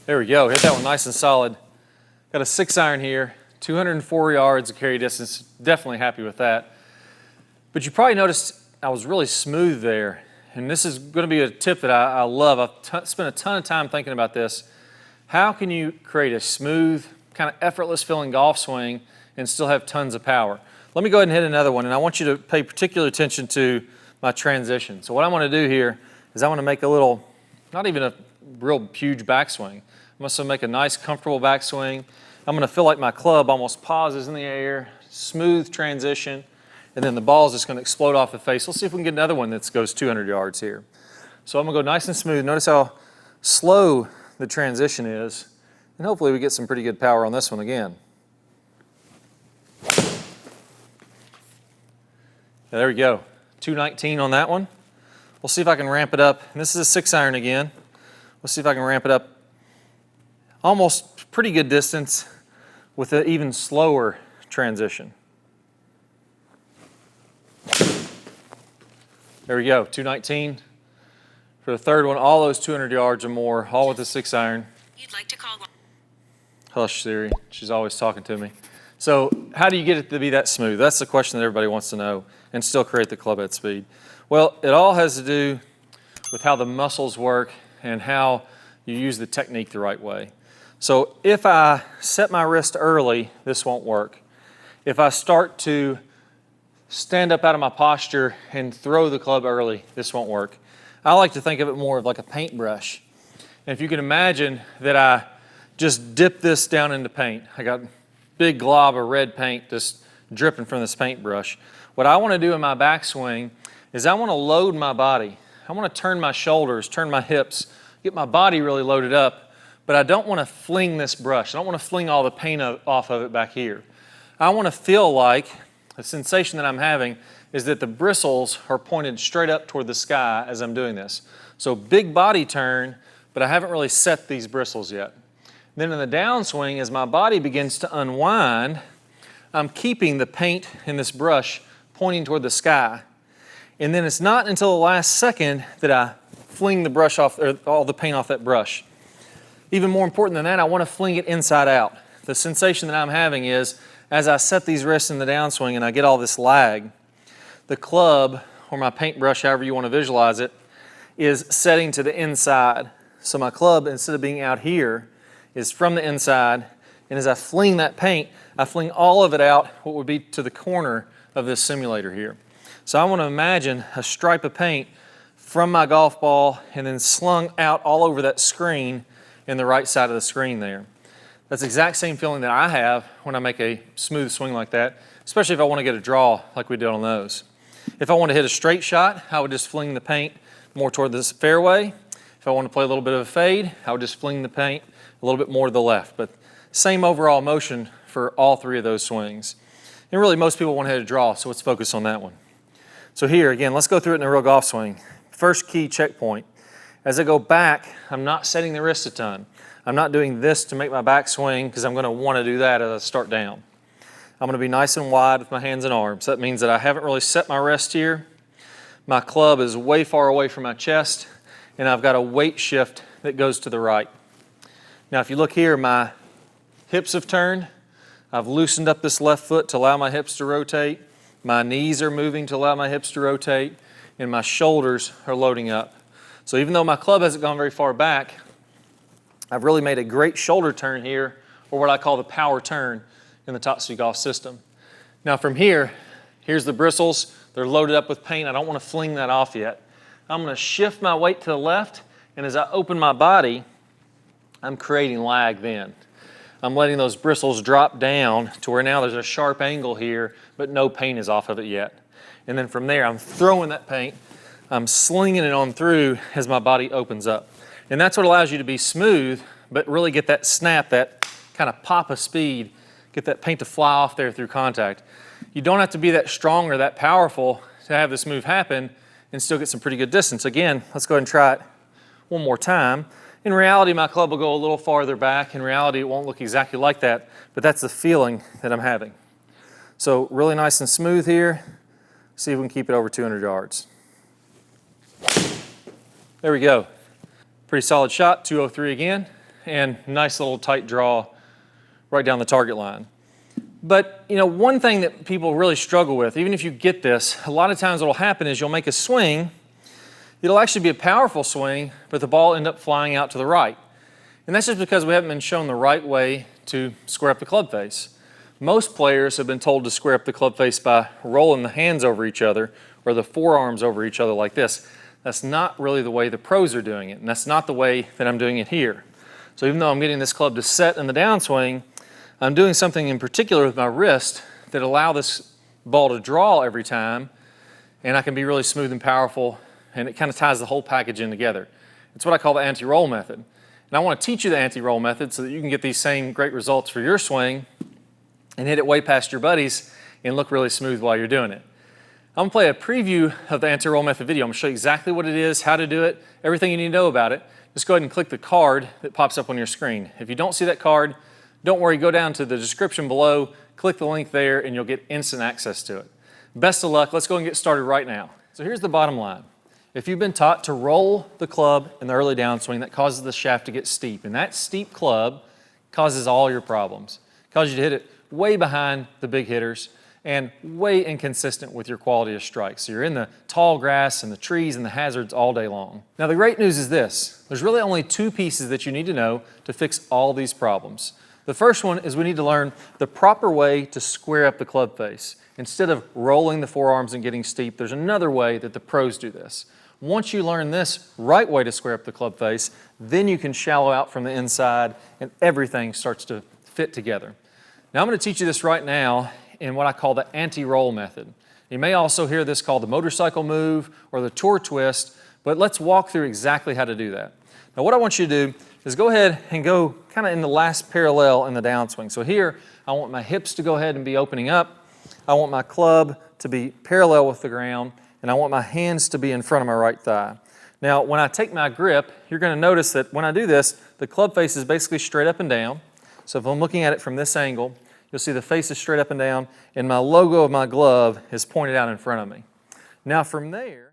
There we go, hit that one nice and solid. Got a 6-iron here, 204 yards of carry distance, definitely happy with that. But you probably noticed I was really smooth there. And this is gonna be a tip that I love. I've spent a ton of time thinking about this. How can you create a smooth, kind of effortless feeling golf swing and still have tons of power? Let me go ahead and hit another one, and I want you to pay particular attention to my transition. So what I wanna do here is I wanna make a little, not even a real huge backswing. I'm gonna make a nice, comfortable backswing. I'm gonna feel like my club almost pauses in the air, smooth transition, and then the ball is just gonna explode off the face. Let's see if we can get another one that goes 200 yards here. So I'm gonna go nice and smooth. Notice how slow the transition is, and hopefully we get some pretty good power on this one again. Yeah, there we go, 219 on that one. We'll see if I can ramp it up, and this is a 6-iron again. We'll see if I can ramp it up almost pretty good distance with an even slower transition. There we go, 219. For the third one, all those 200 yards or more, all with the 6-iron. You'd like to call one. Hush, Siri. She's always talking to me. So how do you get it to be that smooth? That's the question that everybody wants to know, and still create the club head speed. Well, it all has to do with how the muscles work and how you use the technique the right way. So if I set my wrist early, this won't work. If I start to stand up out of my posture and throw the club early, this won't work. I like to think of it more of like a paintbrush. And if you can imagine that I just dip this down into paint. I got a big glob of red paint just dripping from this paintbrush. What I want to do in my backswing is I want to load my body. I want to turn my shoulders, turn my hips, get my body really loaded up, but I don't want to fling this brush. I don't want to fling all the paint off of it back here. I want to feel like the sensation that I'm having is that the bristles are pointed straight up toward the sky as I'm doing this. So big body turn, but I haven't really set these bristles yet. Then in the downswing, as my body begins to unwind, I'm keeping the paint in this brush pointing toward the sky. And then it's not until the last second that I fling the brush off, or all the paint off that brush. Even more important than that, I want to fling it inside out. The sensation that I'm having is, as I set these wrists in the downswing and I get all this lag, the club, or my paintbrush, however you want to visualize it, is setting to the inside. So my club, instead of being out here, is from the inside, and as I fling that paint, I fling all of it out, what would be to the corner of this simulator here. So I want to imagine a stripe of paint from my golf ball and then slung out all over that screen in the right side of the screen there. That's the exact same feeling that I have when I make a smooth swing like that, especially if I want to get a draw like we did on those. If I want to hit a straight shot, I would just fling the paint more toward this fairway. If I want to play a little bit of a fade, I would just fling the paint a little bit more to the left. But same overall motion for all three of those swings. And really, most people want to hit a draw, so let's focus on that one. So here, again, let's go through it in a real golf swing. First key checkpoint. As I go back, I'm not setting the wrist a ton. I'm not doing this to make my back swing because I'm going to want to do that as I start down. I'm going to be nice and wide with my hands and arms. That means that I haven't really set my wrist here. My club is way far away from my chest, and I've got a weight shift that goes to the right. Now, if you look here, my hips have turned. I've loosened up this left foot to allow my hips to rotate. My knees are moving to allow my hips to rotate, and my shoulders are loading up. So even though my club hasn't gone very far back, I've really made a great shoulder turn here, or what I call the power turn in the Top Speed Golf system. Now from here, here's the bristles. They're loaded up with paint. I don't want to fling that off yet. I'm going to shift my weight to the left, and as I open my body, I'm creating lag then. I'm letting those bristles drop down to where now there's a sharp angle here, but no paint is off of it yet. And then from there, I'm throwing that paint. I'm slinging it on through as my body opens up. And that's what allows you to be smooth, but really get that snap, that kind of pop of speed, get that paint to fly off there through contact. You don't have to be that strong or that powerful to have this move happen and still get some pretty good distance. Again, let's go ahead and try it one more time. In reality, my club will go a little farther back. In reality, it won't look exactly like that, but that's the feeling that I'm having. So really nice and smooth here. See if we can keep it over 200 yards. There we go. Pretty solid shot, 203 again. and nice little tight draw right down the target line. But you know, one thing that people really struggle with, even if you get this, a lot of times what will happen is you'll make a swing. It'll actually be a powerful swing, but the ball will end up flying out to the right. And that's just because we haven't been shown the right way to square up the club face. Most players have been told to square up the club face by rolling the hands over each other or the forearms over each other like this. That's not really the way the pros are doing it, and that's not the way that I'm doing it here. So even though I'm getting this club to set in the downswing, I'm doing something in particular with my wrist that allow this ball to draw every time, and I can be really smooth and powerful, and it kind of ties the whole package in together. It's what I call the anti-roll method. And I want to teach you the anti-roll method so that you can get these same great results for your swing and hit it way past your buddies and look really smooth while you're doing it. I'm going to play a preview of the anti-roll method video. I'm going to show you exactly what it is, how to do it, everything you need to know about it. Just go ahead and click the card that pops up on your screen. If you don't see that card, don't worry, go down to the description below, click the link there, and you'll get instant access to it. Best of luck. Let's go and get started right now. So here's the bottom line. If you've been taught to roll the club in the early downswing, that causes the shaft to get steep. And that steep club causes all your problems. It causes you to hit it way behind the big hitters and way inconsistent with your quality of strikes. So you're in the tall grass and the trees and the hazards all day long. Now the great news is this. There's really only two pieces that you need to know to fix all these problems. The first one is we need to learn the proper way to square up the club face. Instead of rolling the forearms and getting steep, there's another way that the pros do this. Once you learn this right way to square up the club face, then you can shallow out from the inside and everything starts to fit together. Now I'm going to teach you this right now in what I call the anti-roll method. You may also hear this called the motorcycle move or the tour twist, but let's walk through exactly how to do that. Now what I want you to do is go ahead and go kind of in the last parallel in the downswing. So here, I want my hips to go ahead and be opening up. I want my club to be parallel with the ground, and I want my hands to be in front of my right thigh. Now, when I take my grip, you're going to notice that when I do this, the club face is basically straight up and down. So if I'm looking at it from this angle, you'll see the face is straight up and down, and my logo of my glove is pointed out in front of me. Now from there,